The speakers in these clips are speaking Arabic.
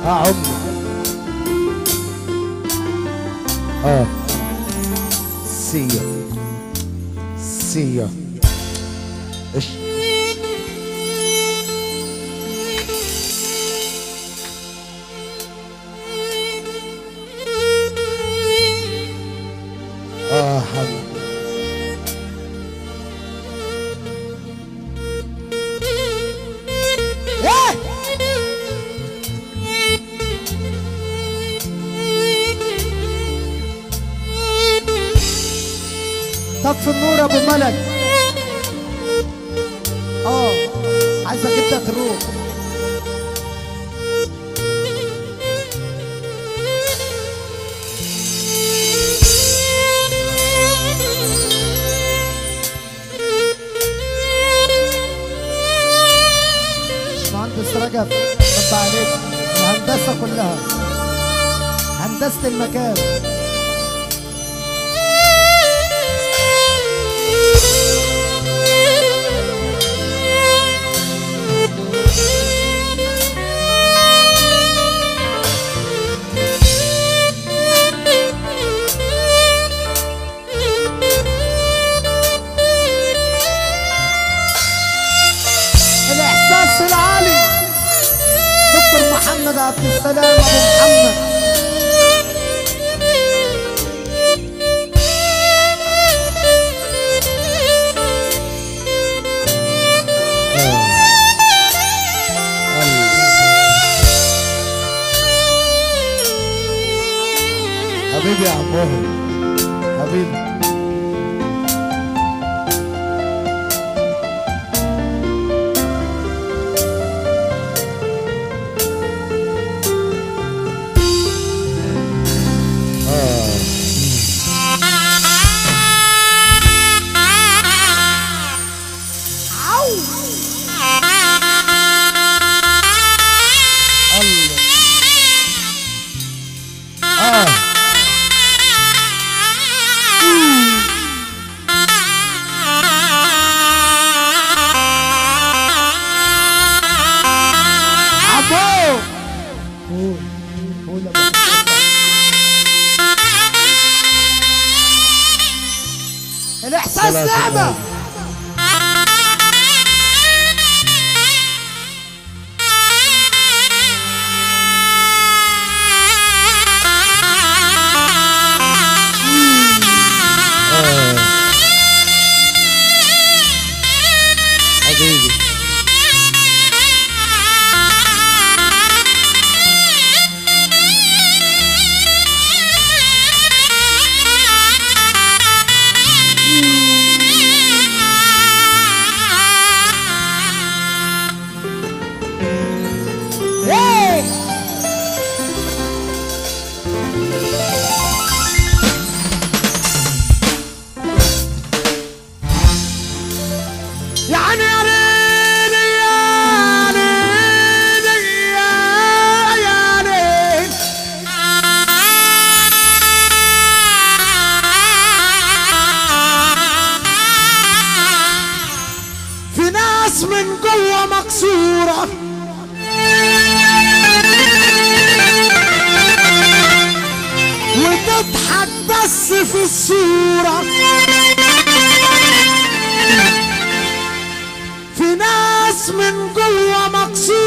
عمي سيا ايش حبيبي طفي النور يا ابو ملك. عايزك انت تروح. باشمهندس رجب طب عليك الهندسه كلها، هندسه المكان. محمد عبد السلام ابو محمد. حبيبي يا عمو حبيبي. الإحساس نعمة. حبيبي من جوه مكسورة وتضحك بس في الصورة. في ناس من جوه مكسورة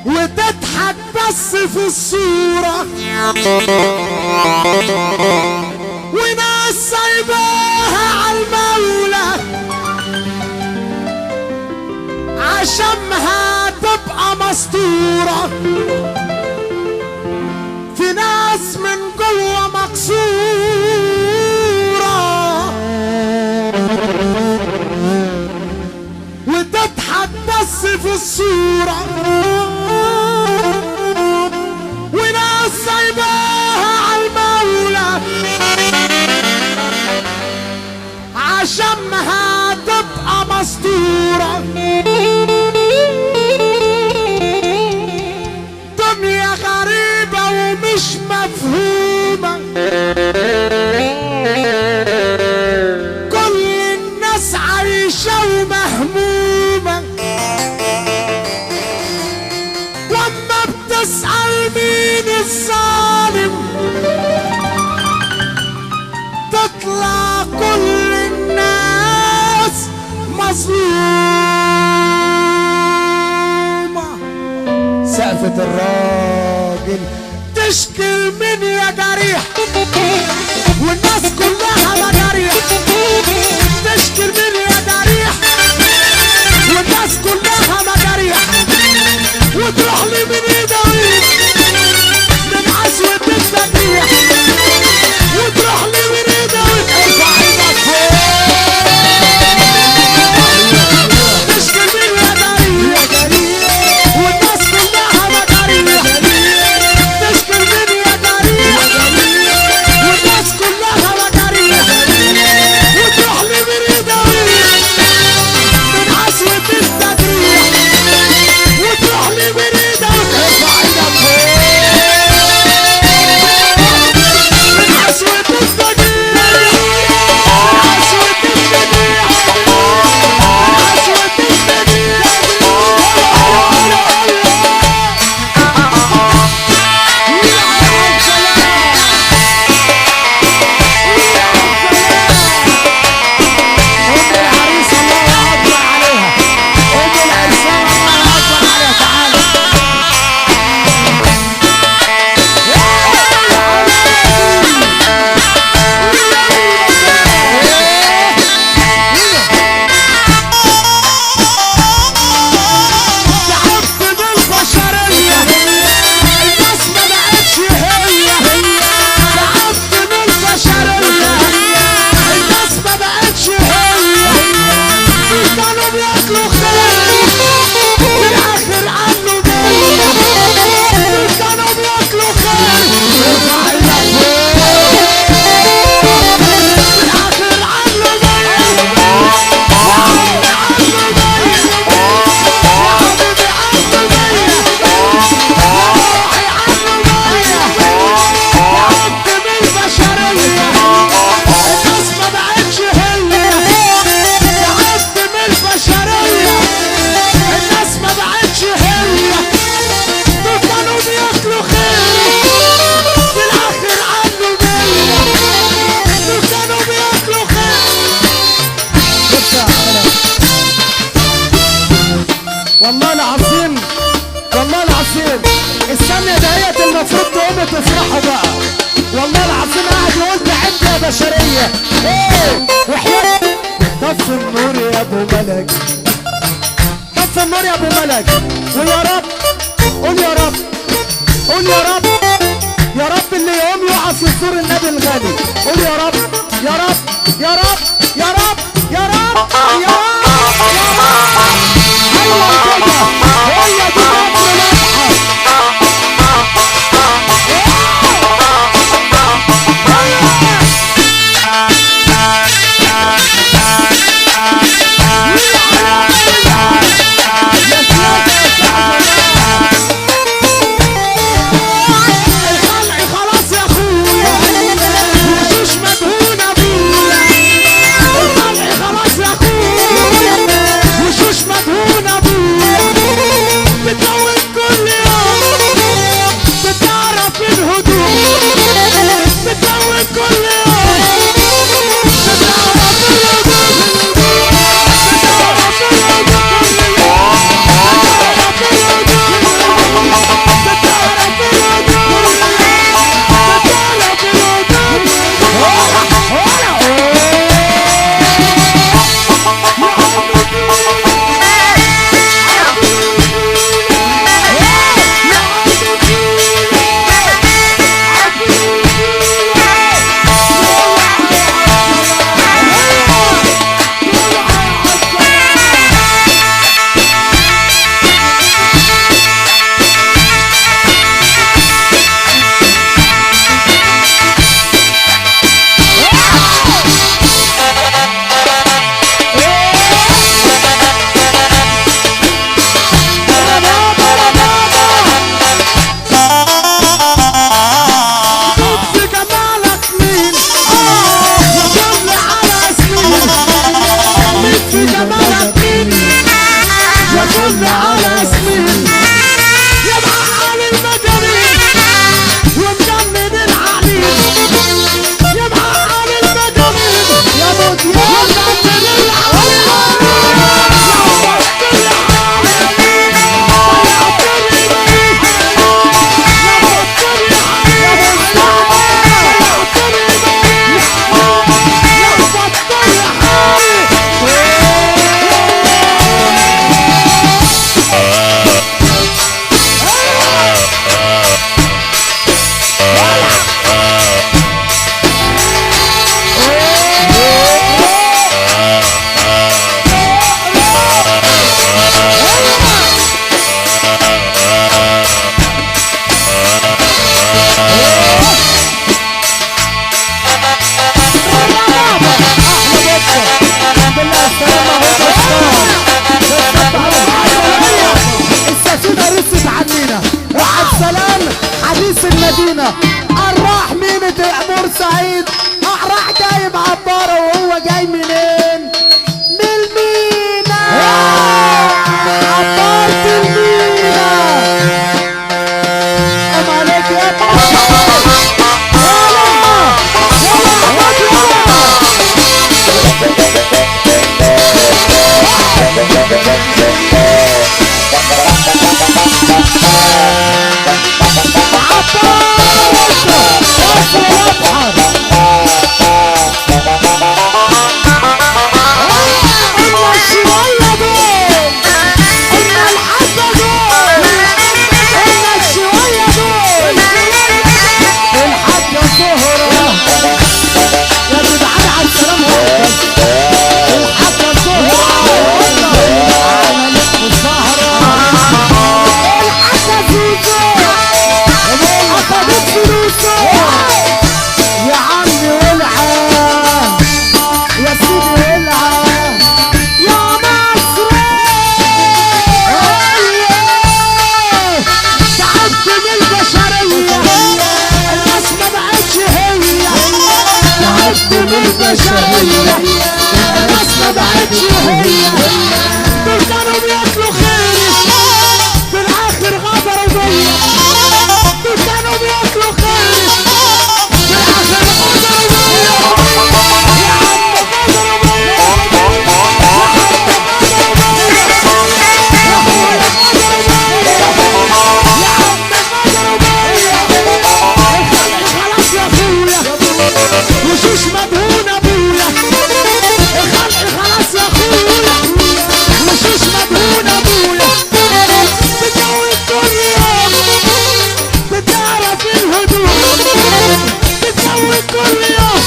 وتضحك بس في الصورة. وناس سايباها عالمولى عشانها تبقى مستورة. في ناس من جوه مكسورة وتضحك بس في الصورة. وناس سايباها عالمولى عشانها تبقى مستورة. دنيا غريبة ومش مفهومة، كل الناس عايشة وما والله العظيم والله العظيم السنة دهيت المفروض تقوموا تفرحوا بقى. والله العظيم قاعد يقول تعبت يا بشرية ايه وحياة. طف النور يا ابو ملك، طف النور يا ابو ملك. ويا رب قول يا رب، قول يا رب، يا رب اللي يقوم يقف يزور النبي الغالي. قول يا رب يا رب يا رب يا رب يا رب يا رب. ايوه كده هي دي مصر ناجحه. المدينة الراح ميمة بورسعيد راح جايب عبارة وهو جاي منين؟ من المينا عبارة المينا. قام عليك يا البشرية الناس ما بقتش هي. دول كانوا بياكلوا خير في الآخر غدروا بيا. دول كانوا بياكلوا خير في الآخر غدروا بيا. يا عم غدروا بيا، يا عم غدروا بيا، يا عم وشوش مدهون ابويا الخلق خلاص يا اخويا وشوش مدهون ابويا بتجوز كل يوم بتعرف الهدوء بتجوز كل يوم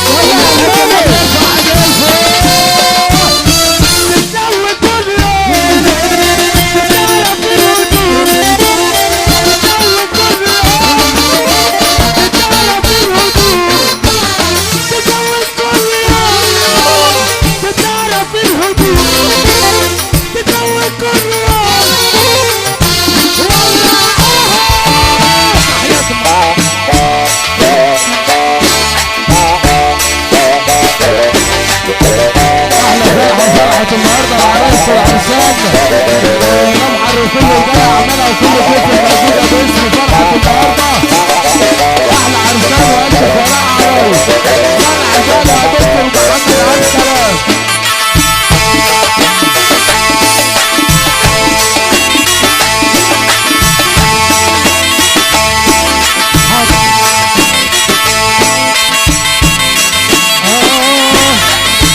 النهارده العرايس والعرسان نمحر وكل رجاله عمالة وكل بيت موجوده باسم فرحه النهارده احلى عرسان والف فرح عرايس فرح عجاله يا دكتور محمد عليه السلام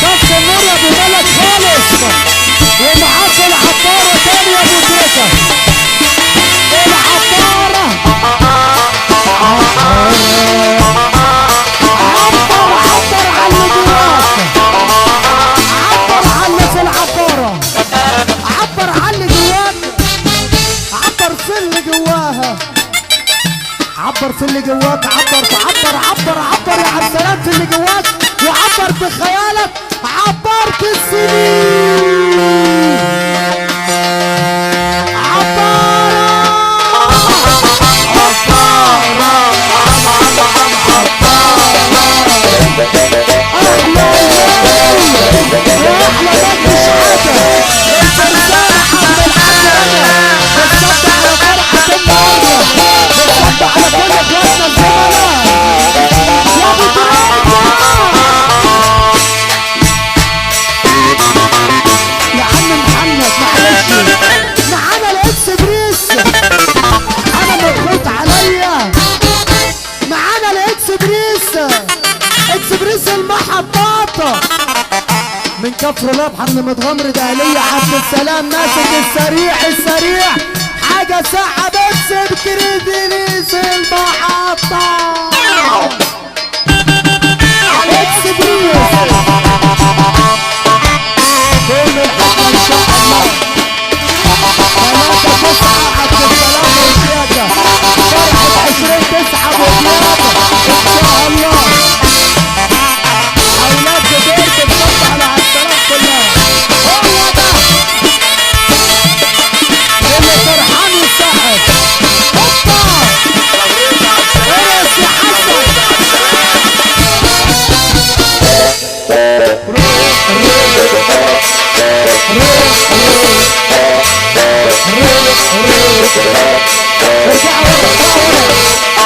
بس النور يا ابو ملك خالص ومعاك العطارة تاني يا ابو تركة العطارة عبر على اللي جواك عبر على اللي في العطارة عبر على اللي جواك عبر في اللي جواها عبر في اللي جواك عبر عبر يا عبد السلام في اللي جواك وعبر بخيالك عبرت السنين معانا الاكسبريس انا مضغوط عليا معانا الاكسبريس المحطات من كفر لبحة من متغمر دهلية عبد السلام ماسك السريع حاجة ساعة بس بكريدينيس المحطة اكسبريس كل الحق ان شاء الله 3/9 عبد السلام وزيادة فرحة 20/9 وزيادة ان شاء الله اولاد كبير تتفضل على السلام كلها هو ده اللي فرحان يسقف هوبا ارقص يا حسن ارجعوا ورا